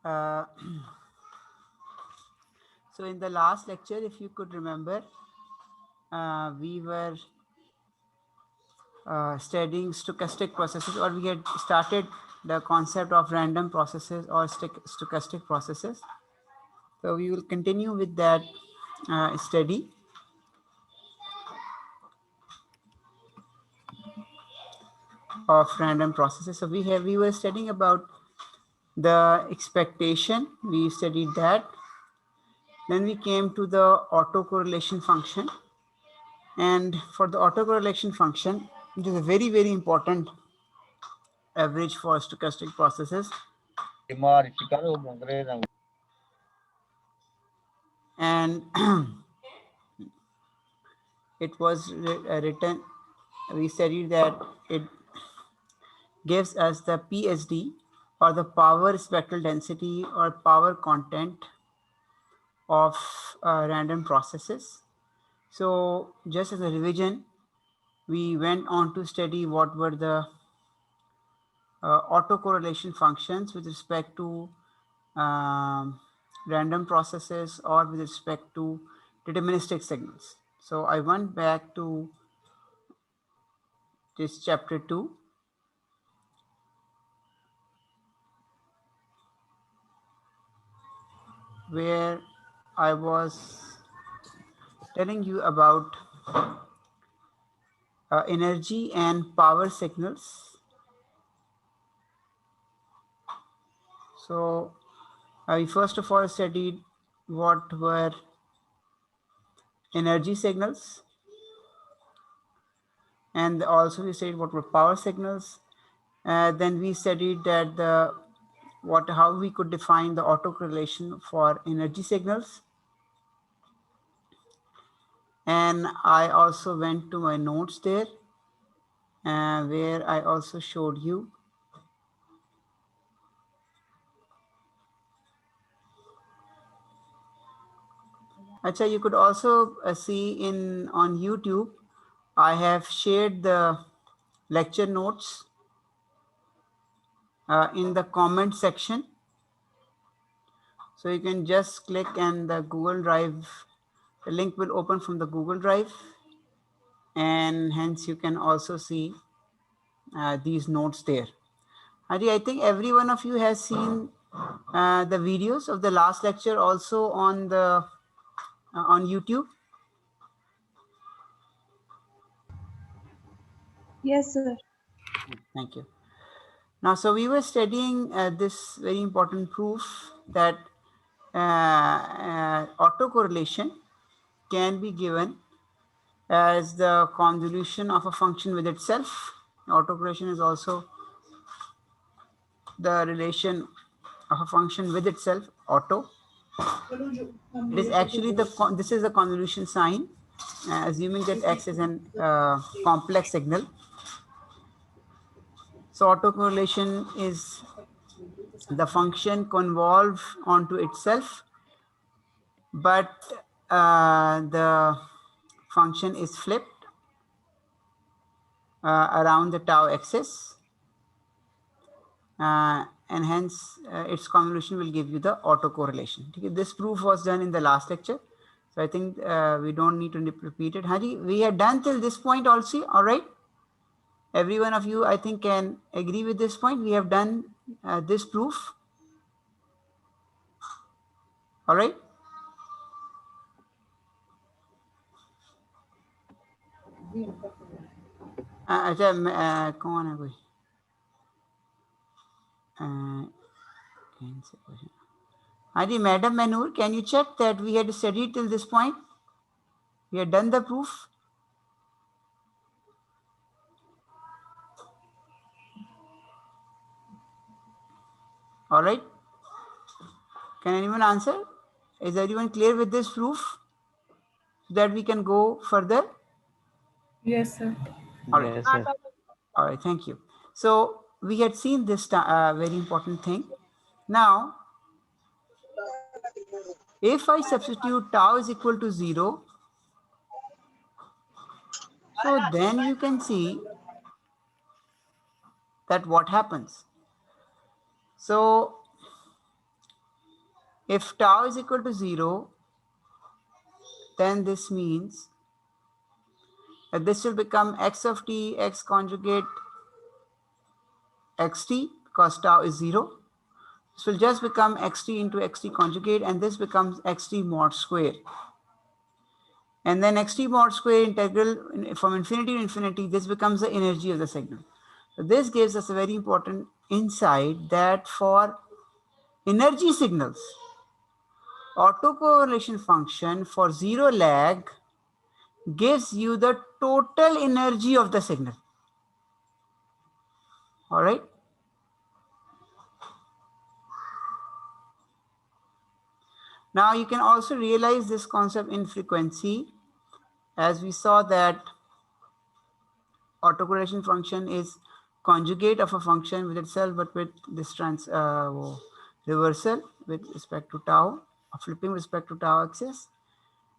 Uh, so in the last lecture, if you could remember, we were studying stochastic processes, or we had started the concept of random processes or stochastic processes. So we will continue with that study. Of random processes. So we were studying about the expectation. We studied that. Then we came to the autocorrelation function. And for the autocorrelation function, it is a very, very important average for stochastic processes. And it was written, we studied that it gives us the PSD, or the power spectral density or power content of random processes. So just as a revision, we went on to study what were the autocorrelation functions with respect to random processes or with respect to deterministic signals. So I went back to this chapter 2. Where I was telling you about energy and power signals. So I first of all studied what were energy signals, and also we studied what were power signals. Then we studied that how we could define the autocorrelation for energy signals. And I also went to my notes there, where I also showed you Acha, you could also see on YouTube, I have shared the lecture notes in the comment section. So you can just click and the Google Drive, the link will open from the Google Drive, and hence you can also see these notes there. Hari, I think every one of you has seen the videos of the last lecture also on the on YouTube. Yes, sir. Thank you. Now, so we were studying this very important proof that autocorrelation can be given as the convolution of a function with itself. Autocorrelation is also the relation of a function with itself, auto. It is actually this is the convolution sign, assuming that x is an complex signal. So autocorrelation is the function convolve onto itself, but the function is flipped around the tau axis, and hence its convolution will give you the autocorrelation. Okay, this proof was done in the last lecture, so I think we don't need to repeat it. Hari, we had done till this point also, all right? Every one of you, I think, can agree with this point. We have done this proof, all right? अच्छा कौन है कोई Adi, Madam Manur, can you check that we had studied till this point? We had done the proof. All right. Can anyone answer? Is everyone clear with this proof? So that we can go further? Yes, sir. All right. Yes, sir. All right. Thank you. So we had seen this very important thing. Now, if I substitute tau is equal to 0, so then you can see that what happens. So If tau is equal to 0, then this means that this will become x of t, x conjugate xt, because tau is 0. This will just become xt into xt conjugate, and this becomes xt mod square. And then xt mod square integral from infinity to infinity, this becomes the energy of the signal. So this gives us a very important insight that for energy signals, autocorrelation function for zero lag gives you the total energy of the signal. All right. Now you can also realize this concept in frequency, as we saw that autocorrelation function is conjugate of a function with itself, but with this reversal with respect to tau, or flipping with respect to tau axis.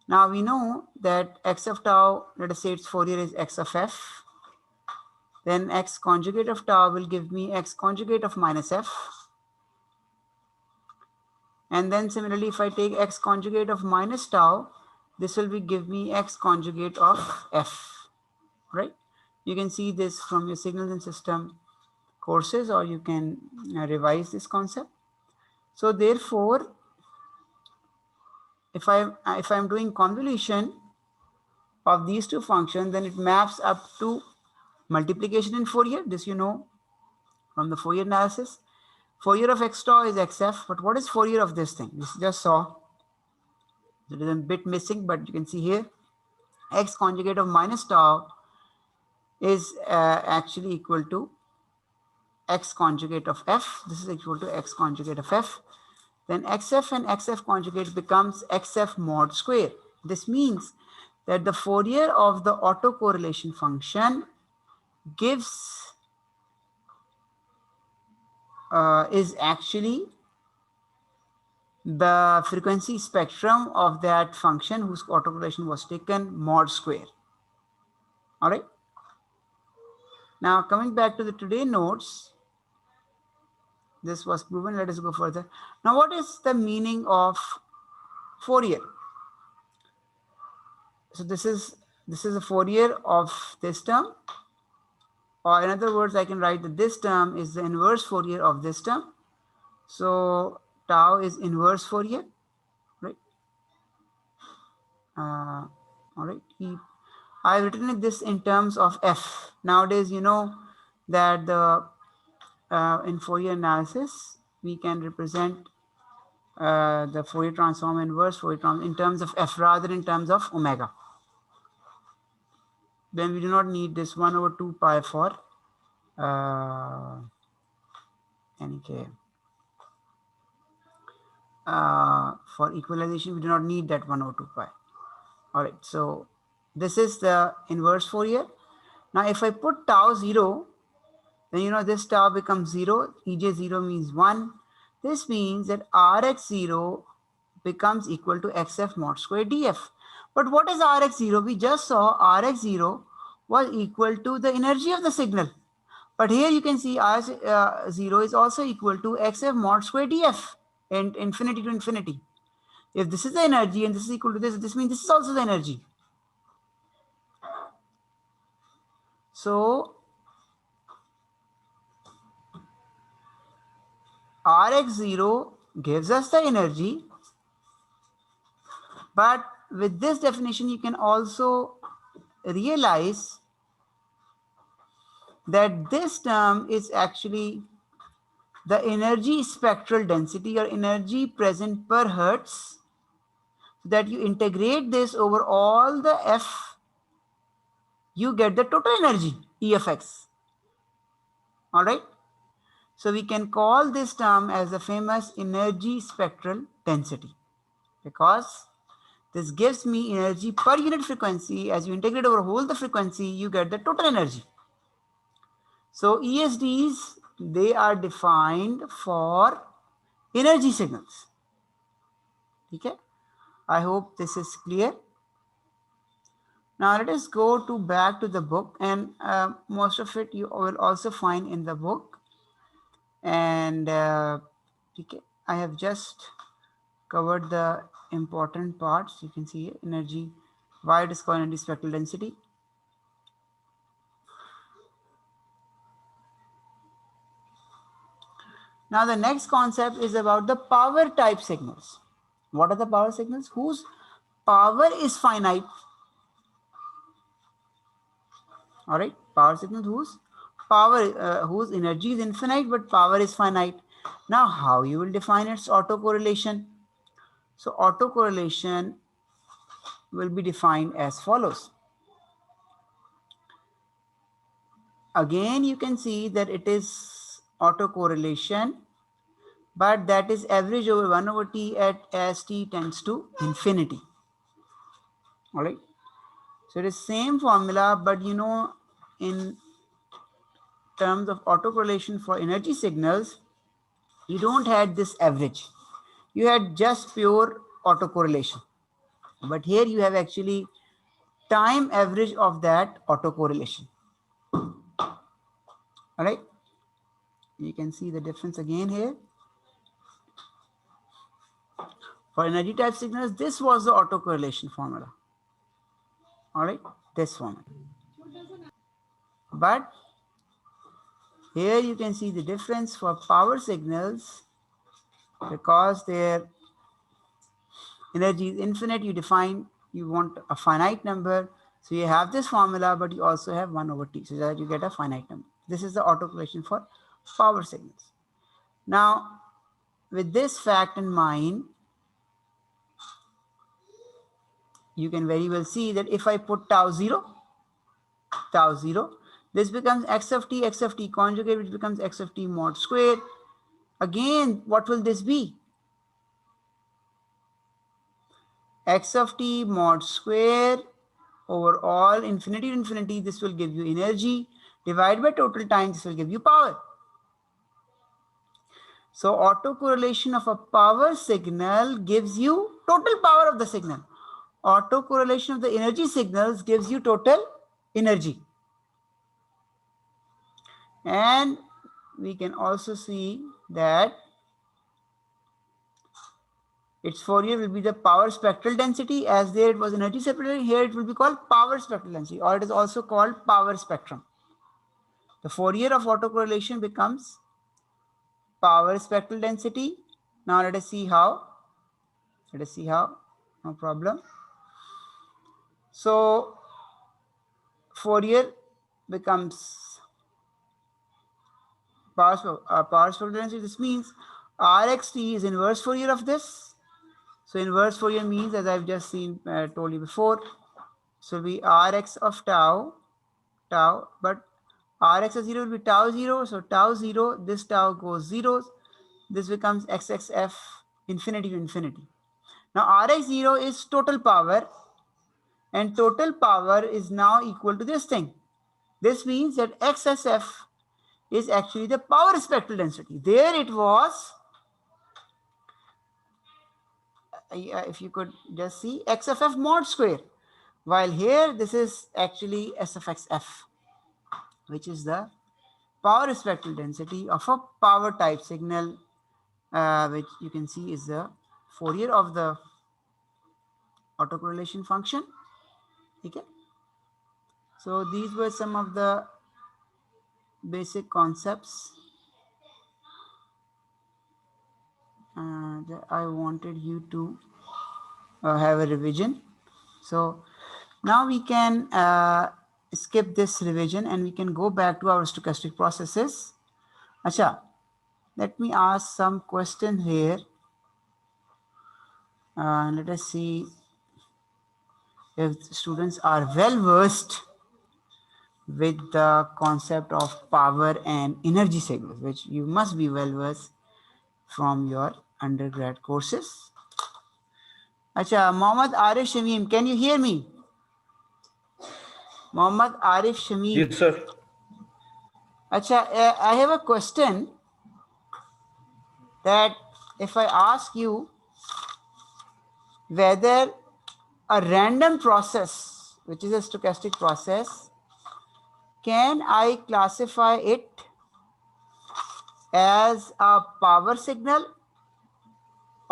Now we know that x of tau, let us say its Fourier is x of f. Then x conjugate of tau will give me x conjugate of minus f. And then similarly, if I take x conjugate of minus tau, this will give me x conjugate of f, right? You can see this from your signals and system courses, or you can revise this concept. So therefore, if I'm doing convolution of these two functions, then it maps up to multiplication in Fourier. This you know from the Fourier analysis. Fourier of x tau is xf, but what is Fourier of this thing? We just saw. It is a bit missing, but you can see here x conjugate of minus tau is actually equal to x conjugate of f. This is equal to x conjugate of f. Then xf and xf conjugate becomes xf mod square. This means that the Fourier of the autocorrelation function gives is actually the frequency spectrum of that function whose autocorrelation was taken mod square. All right. Now coming back to the today notes, this was proven. Let us go further. Now, what is the meaning of Fourier? So this is a Fourier of this term, or in other words, I can write that this term is the inverse Fourier of this term. So tau is inverse Fourier, right? All right. I've written this in terms of f. Nowadays, you know that the in Fourier analysis we can represent the Fourier transform inverse Fourier transform in terms of f rather than in terms of omega. Then we do not need this 1 over 2 pi for NK. For equalization, we do not need that 1 over 2 pi. All right, so this is the inverse Fourier. Now, if I put tau 0, then you know this tau becomes 0. EJ0 means 1. This means that Rx0 becomes equal to xf mod square df. But what is Rx0? We just saw Rx0 was equal to the energy of the signal. But here you can see Rx0 is also equal to xf mod square df, and infinity to infinity. If this is the energy and this is equal to this means this is also the energy. So Rx0 gives us the energy, but with this definition you can also realize that this term is actually the energy spectral density or energy present per hertz, so that you integrate this over all the f, you get the total energy E of x. All right. So we can call this term as the famous energy spectral density, because this gives me energy per unit frequency. As you integrate over whole the frequency, you get the total energy. So ESDs, they are defined for energy signals. Okay. I hope this is clear. Now let us go back to the book, and most of it you will also find in the book. And okay, I have just covered the important parts. You can see energy, why it is called energy spectral density. Now the next concept is about the power type signals. What are the power signals? Whose power is finite. All right, power signals whose energy is infinite but power is finite. Now how you will define its autocorrelation? So autocorrelation will be defined as follows. Again, you can see that it is autocorrelation, but that is average over 1 over t at as t tends to infinity. All right. So it is same formula, but in terms of autocorrelation for energy signals, you don't have this average. You had just pure autocorrelation. But here you have actually time average of that autocorrelation. All right. You can see the difference again here. For energy type signals, this was the autocorrelation formula. All right, this formula. But here you can see the difference for power signals because their energy is infinite. You want a finite number. So you have this formula, but you also have 1 over t so that you get a finite number. This is the autocorrelation for power signals. Now, with this fact in mind, you can very well see that if I put tau 0, this becomes x of t conjugate, which becomes x of t mod square. Again, what will this be? X of t mod square over all infinity to infinity, this will give you energy. Divide by total time, this will give you power. So autocorrelation of a power signal gives you total power of the signal. Autocorrelation of the energy signals gives you total energy. And we can also see that its Fourier will be the power spectral density, as there it was energy separation. Here it will be called power spectral density, or it is also called power spectrum. The Fourier of autocorrelation becomes power spectral density. Now let us see how. No problem. So Fourier becomes power spectral density. This means Rxt is inverse Fourier of this. So inverse Fourier means, as I've just told you before, so will be Rx of tau, but Rx of 0 will be tau 0. So tau 0, this tau goes zeros. This becomes xxf infinity to infinity. Now Rx 0 is total power, and total power is now equal to this thing. This means that xsf is actually the power spectral density. There it was, if you could just see, x of f mod square, while here this is actually s of xf, which is the power spectral density of a power type signal, which you can see is the Fourier of the autocorrelation function. Okay. So these were some of the basic concepts that I wanted you to have a revision. So now we can skip this revision and we can go back to our stochastic processes. Acha, let me ask some questions here. Let us see if students are well versed with the concept of power and energy signals, which you must be well versed from your undergrad courses. Acha, Mohammad Arif Shamim, can you hear me? Mohammad Arif Shamim. Yes, sir. Acha, I have a question that if I ask you whether a random process, which is a stochastic process, can I classify it as a power signal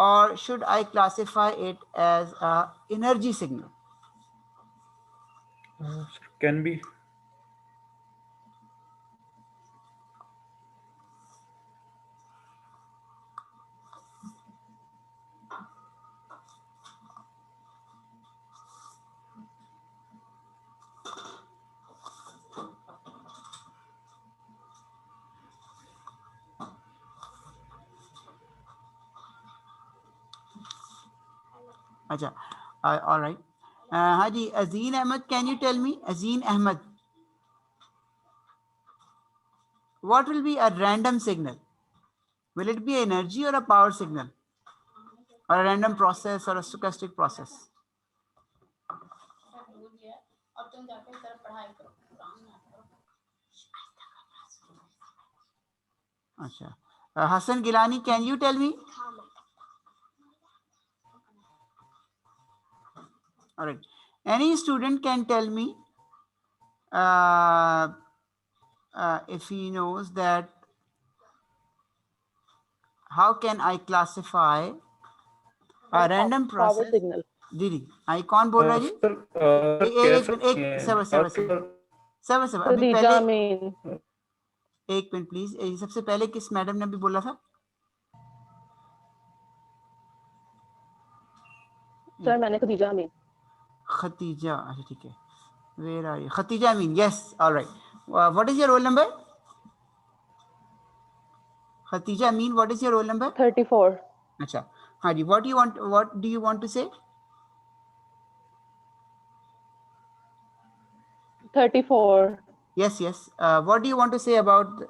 or should I classify it as a energy signal? Can be. Acha. All right. Haji, Azeen Ahmed, can you tell me, Azeen Ahmed, what will be a random signal? Will it be energy or a power signal? Or a random process or a stochastic process? Acha. Hassan Gilani, can you tell me? All right. Any student can tell me uh, if he knows that how can I classify a random process. दीदी आई कौन बोल रहा है जी? Sir कह एक minute, सकते एक हैं सबर सबर आपके सबर पास। सबर सबर अभी पहले एक मिनट प्लीज, सबसे पहले किस मैडम ने अभी बोला था? सर मैंने खदीजा अमीन। खतीजा, अच्छा ठीक है, where are you Khatija Amin? Yes, alright, what is your roll number? Khatija Amin, what is your roll number? 34। अच्छा, हाँ जी, what do you want to say? 34। Yes, yes, what do you want to say about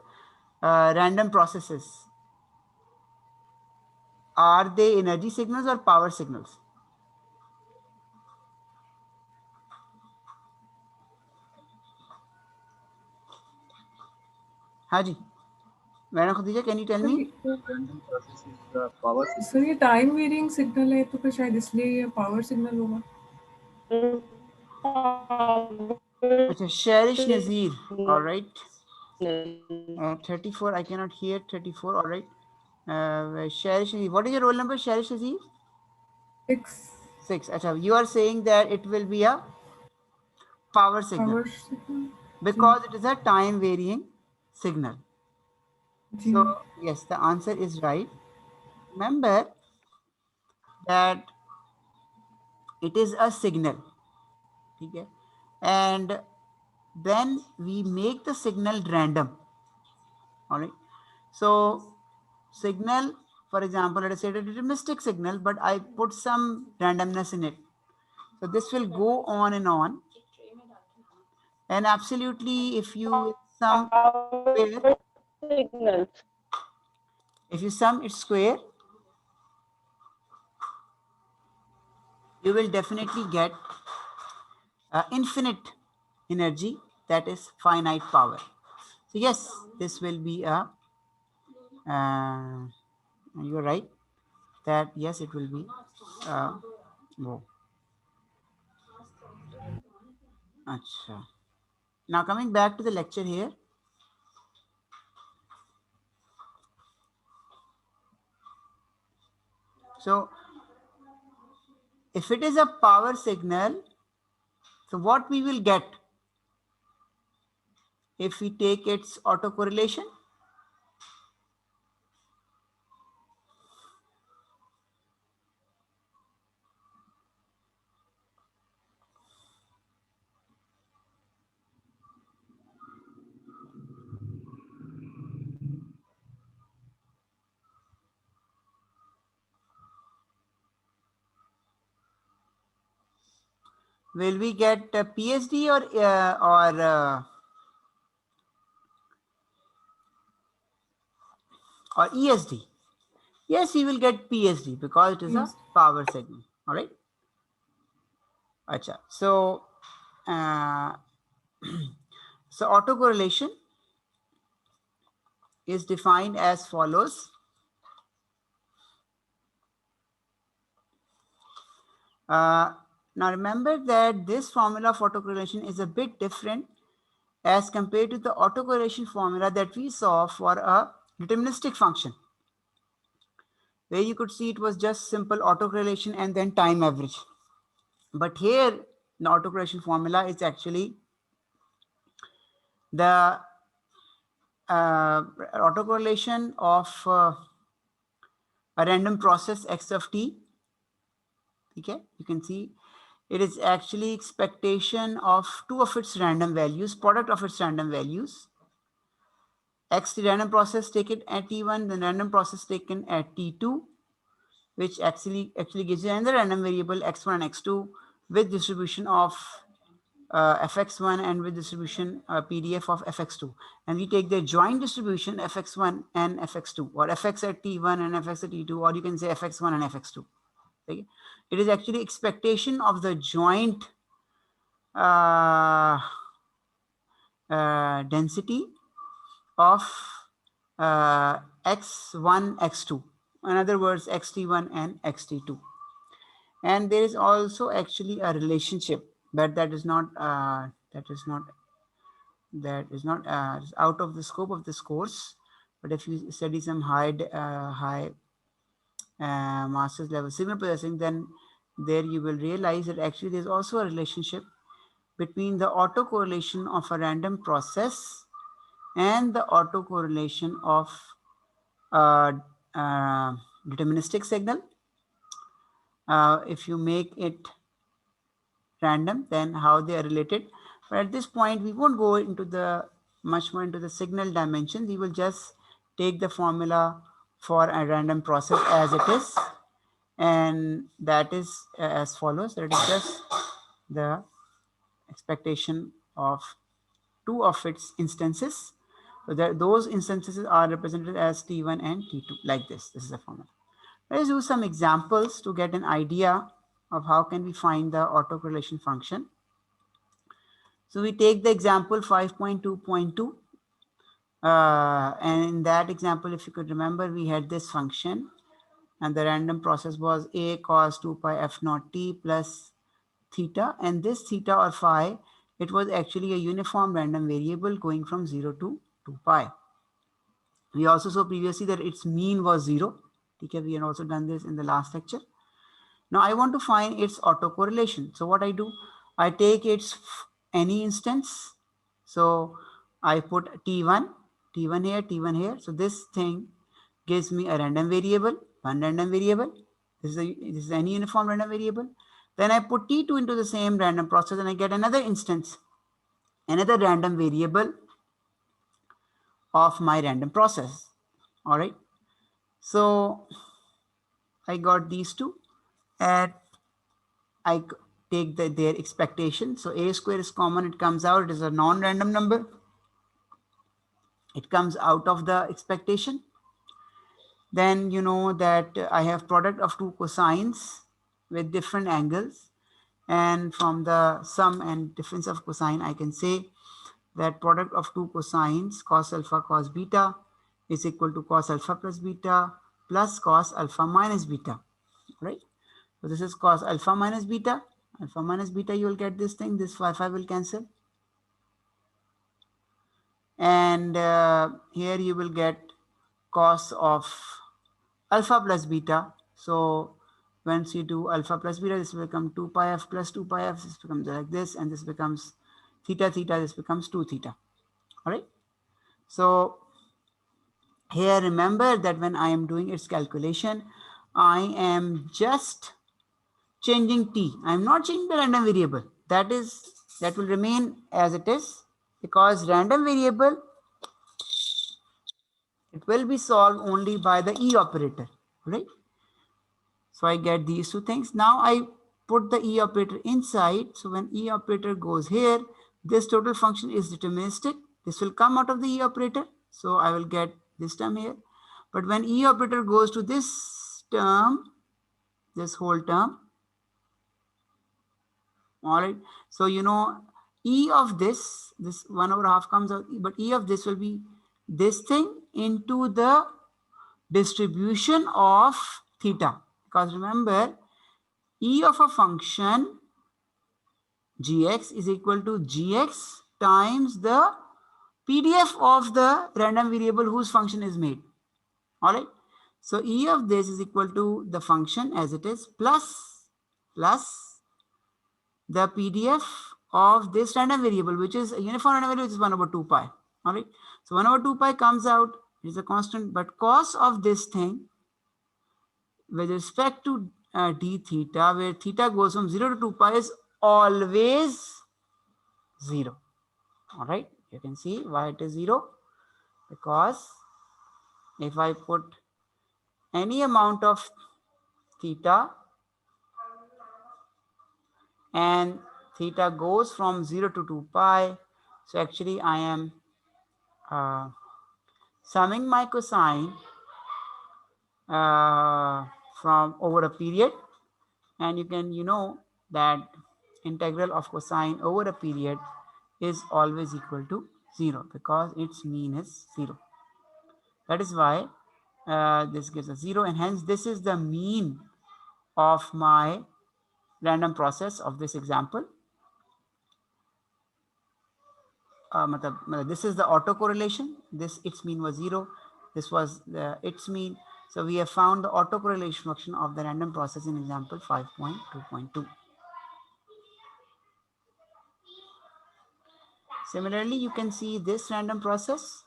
random processes? Are they energy signals or power signals? हाँ जी, madam Khadija, can you tell me? random process is the power signal. Sir ये time varying signal है तो फिर शायद इसलिए ये power signal होगा। अच्छा, शेरिश नज़ीर, all right, 34, I cannot hear 34, all right, Sharish Nazir, what is your roll number, Sharish Nazir? 6 6. अच्छा, you are saying that it will be a power signal power signal जी because it is a time varying signal. जी So yes, the answer is right. Remember that it is a signal, okay, and then we make the signal random. All right, so signal, for example, let us say that it is a mystic signal, but I put some randomness in it, so this will go on and on, and absolutely if you sum square, signal. if you sum it square, you will definitely get infinite energy, that is finite power. So yes, this will be a you're right that yes, it will be वो. अच्छा, now coming back to the lecture here. So if it is a power signal, so what we will get if we take its autocorrelation? Will we get PSD or ESD? Yes, we will get PSD because it is a yes power signal. All right. Acha. So, uh, so autocorrelation is defined as follows. Now remember that this formula of autocorrelation is a bit different as compared to the autocorrelation formula that we saw for a deterministic function. where you could see it was just simple autocorrelation and then time average. But here, the autocorrelation formula is actually the autocorrelation of a random process x of t. Okay, you can see it is actually expectation of two of its random values, product of its random values. X, the random process taken at t1, the random process taken at t2, which actually gives you another random variable x1 and x2 with distribution of fx1 and with distribution PDF of fx2, and we take the joint distribution fx1 and fx2, or fx at t1 and fx at t2, or you can say fx1 and fx2. Okay, it is actually expectation of the joint density of x1 x2, in other words xt1 and xt2. And there is also actually a relationship, but that is not out of the scope of this course. But if you study some high masters level signal processing, then there you will realize that actually there's also a relationship between the autocorrelation of a random process and the autocorrelation of a deterministic signal. If you make it random, then how they are related. But at this point, we won't go into the much more into the signal dimension. We will just take the formula for a random process as it is, and that is as follows. That is just the expectation of two of its instances. So that those instances are represented as T1 and T2 like this. This is the formula. Let's do some examples to get an idea of how can we find the autocorrelation function. So we take the example 5.2.2. And in that example, if you could remember, we had this function and the random process was a cos 2 pi f naught t plus theta. And this theta or phi, it was actually a uniform random variable going from 0 to 2 pi. We also saw previously that its mean was 0. Okay, we had also done this in the last lecture. Now I want to find its autocorrelation. So what I do, I take its any instance. So I put T1 here, T1 here. So this thing gives me a random variable, one random variable. This is any uniform random variable. Then I put T2 into the same random process and I get another instance, another random variable of my random process. All right. So I got these two and I take their expectation. So a square is common, it comes out, it is a non-random number. It comes out of the expectation. Then you know that I have product of two cosines with different angles. And from the sum and difference of cosine, I can say that product of two cosines, cos alpha, cos beta, is equal to cos alpha plus beta plus cos alpha minus beta, right? So this is cos alpha minus beta. Alpha minus beta, you will get this thing. This phi will cancel. And here you will get cos of alpha plus beta. So once you do alpha plus beta, this will become 2 pi f plus 2 pi f. This becomes like this, and this becomes theta theta. This becomes 2 theta. All right. So here remember that when I am doing its calculation, I am just changing t. I am not changing the random variable. That will remain as it is, because random variable, it will be solved only by the E operator, right? So I get these two things. Now I put the E operator inside. So when E operator goes here, this total function is deterministic. This will come out of the E operator. So I will get this term here. But when E operator goes to this term, this whole term, all right. So, you know, E of this 1/2 comes out, but E of this will be this thing into the distribution of theta. Because remember, E of a function gx is equal to gx times the PDF of the random variable whose function is made. All right. So E of this is equal to the function as it is plus the PDF of this random variable, which is a uniform random variable, which is 1 over 2 pi. All right. So 1 over 2 pi comes out, is a constant, but cos of this thing with respect to d theta, where theta goes from 0 to 2 pi, is always 0. All right. You can see why it is 0, because if I put any amount of theta and theta goes from 0 to 2 pi, so actually I am uh, summing my cosine from over a period, and you know that integral of cosine over a period is always equal to 0 because its mean is 0. That is why this gives us 0, and hence this is the mean of my random process of this example. This is the autocorrelation. This its mean was 0. This was its mean. So we have found the autocorrelation function of the random process in example 5.2.2. Similarly, you can see this random process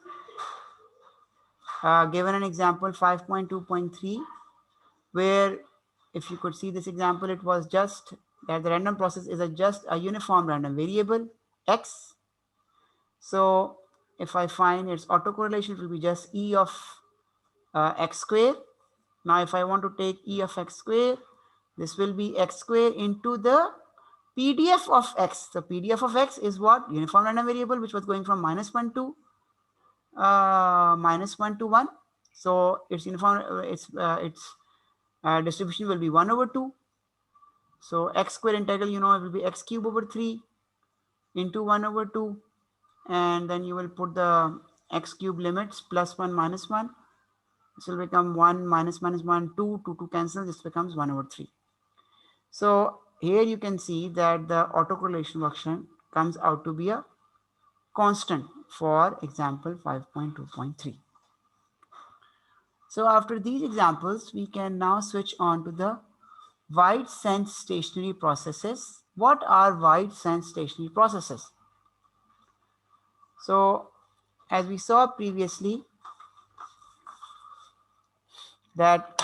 given an example 5.2.3, where if you could see this example, it was just that the random process is just a uniform random variable x. So if I find its autocorrelation, it will be just E of x square. Now if I want to take E of x square, this will be x square into the PDF of x. The PDF of x is what? Uniform random variable, which was going from -1 to -1 to 1. So its uniform, its distribution will be 1 over 2. So x square integral, it will be x cube over 3 into 1 over 2. And then you will put the x cube limits +1 -1. This will become 1 minus 1, 2, 2, 2 cancel. This becomes 1 over 3. So here you can see that the autocorrelation function comes out to be a constant for example 5.2.3. So after these examples, we can now switch on to the wide sense stationary processes. What are wide sense stationary processes? So as we saw previously, that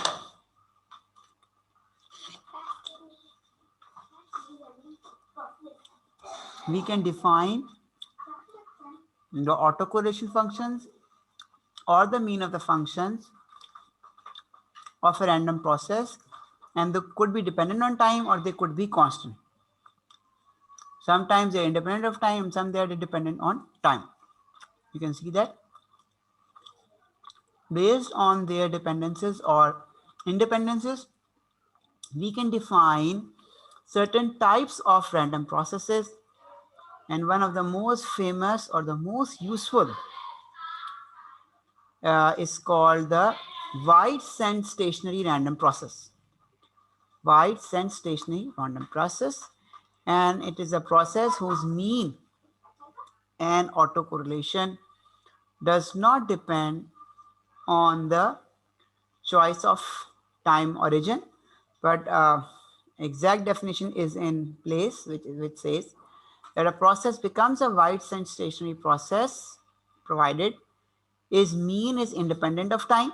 we can define the autocorrelation functions or the mean of the functions of a random process, and they could be dependent on time or they could be constant. Sometimes they're independent of time, some they are dependent on time. You can see that based on their dependencies or independencies, we can define certain types of random processes, and one of the most famous or the most useful is called the wide sense stationary random process. Wide sense stationary random process, and it is a process whose mean and autocorrelation does not depend on the choice of time origin, but exact definition is in place, which says that a process becomes a wide sense stationary process provided its mean is independent of time.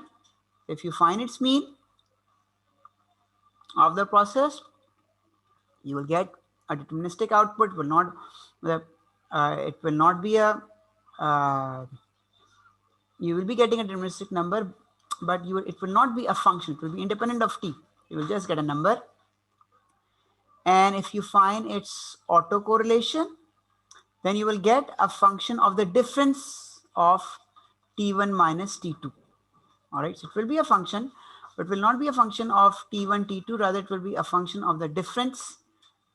If you find its mean of the process, you will get a deterministic output. It will not be a you will be getting a deterministic number, but it will not be a function. It will be independent of t. You will just get a number. And if you find its autocorrelation, then you will get a function of the difference of t1 minus t2. All right, so it will be a function, but will not be a function of t1, t2. Rather, it will be a function of the difference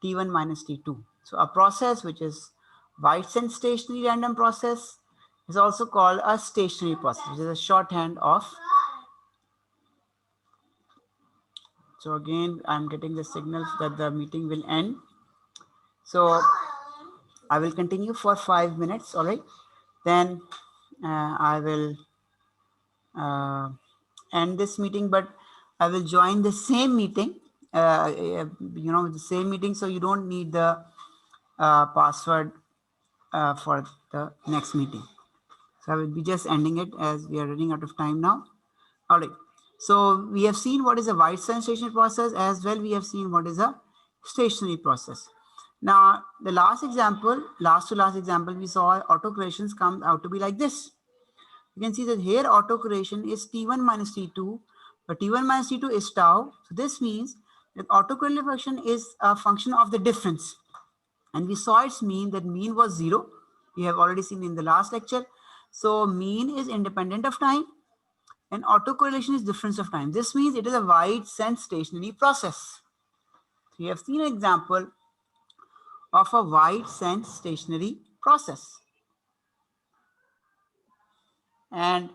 t1 minus t2. So a process which is wide sense stationary random process is also called a stationary process, which is a shorthand of. So again, I'm getting the signals that the meeting will end. So I will continue for 5 minutes. All right, then I will end this meeting, but I will join the same meeting, the same meeting, so you don't need the password for the next meeting. So I will be just ending it as we are running out of time now. All right. So we have seen what is a white sand stationary process, as well we have seen what is a stationary process. Now the last last example, we saw autocorrelations comes out to be like this. You can see that here autocorrelation is T1 minus T2, but T1 minus T2 is tau. So this means that autocorrelation is a function of the difference. And we saw its mean, that mean was 0. We have already seen in the last lecture. So mean is independent of time and autocorrelation is difference of time. This means it is a wide sense stationary process. We have seen an example of a wide sense stationary process. And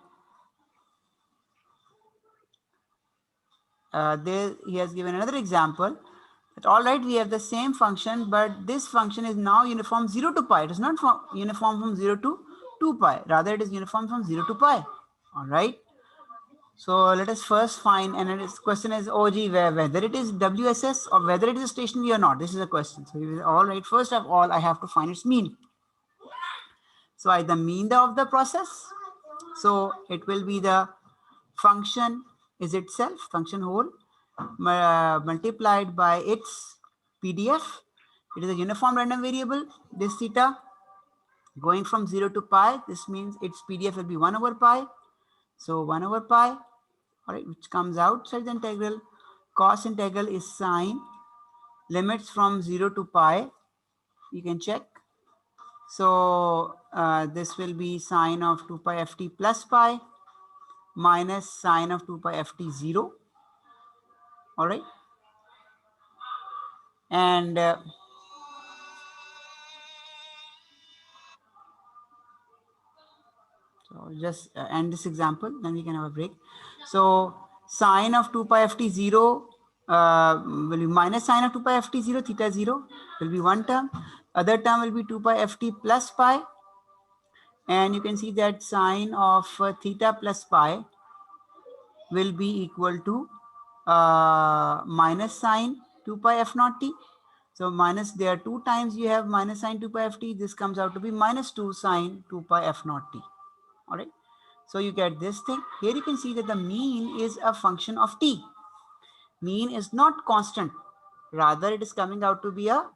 there he has given another example that all right, we have the same function, but this function is now uniform 0 to pi. It is not uniform from 0 to 2 pi. Rather, it is uniform from 0 to pi. All right. So let us first find, and this question is, oh gee, whether it is WSS or whether it is stationary or not. This is a question. So all right, first of all, I have to find its mean. So I the mean of the process. So it will be the function is itself, function whole, multiplied by its PDF. It is a uniform random variable, this theta, going from 0 to pi. This means its PDF will be 1 over pi. So 1 over pi, all right, which comes outside the integral. Cos integral is sine, limits from 0 to pi. You can check. So this will be sine of 2 pi ft plus pi minus sine of 2 pi ft 0. All right. And so just end this example, then we can have a break. So sine of 2 pi ft 0 will be minus sine of 2 pi ft 0, theta 0 will be one term. Other term will be 2 pi ft plus pi. And you can see that sine of theta plus pi will be equal to minus sine 2 pi f naught t. So minus, there are two times you have minus sine 2 pi f t. This comes out to be minus 2 sine 2 pi f naught t. All right. So you get this thing. Here you can see that the mean is a function of t. Mean is not constant. Rather, it is coming out to be a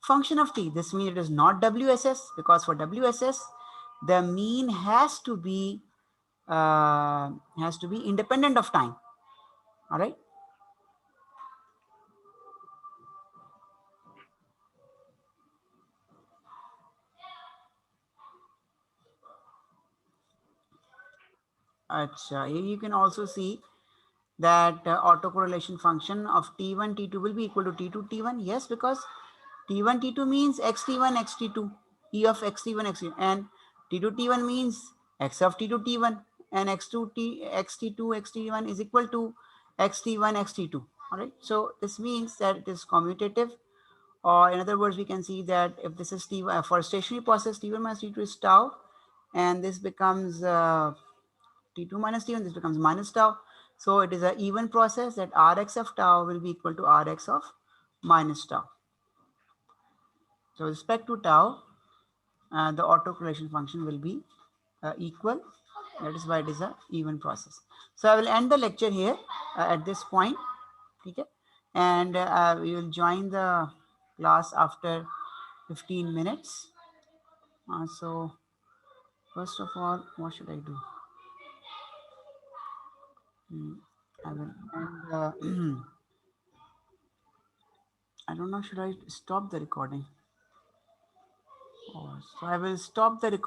function of t. This means it is not WSS, because for WSS, the mean has to be independent of time. All right. Here you can also see that autocorrelation function of T1, T2 will be equal to T2, T1. Yes, because T1, T2 means XT1, XT2, E of XT1, XT2, and T2, T1 means X of T2, T1, and X2, XT2, XT1 is equal to XT1, XT2. All right. So this means that it is commutative, or in other words, we can see that if this is T1 for stationary process, T1 minus T2 is tau, and this becomes T2 minus T1, this becomes minus tau. So it is an even process that Rx of tau will be equal to Rx of minus tau. So with respect to tau, the autocorrelation function will be equal. That is why it is an even process. So I will end the lecture here at this point. Okay. And we will join the class after 15 minutes. So first of all, what should I do? I will end. I don't know, should I stop the recording? Oh, so I will stop the recording.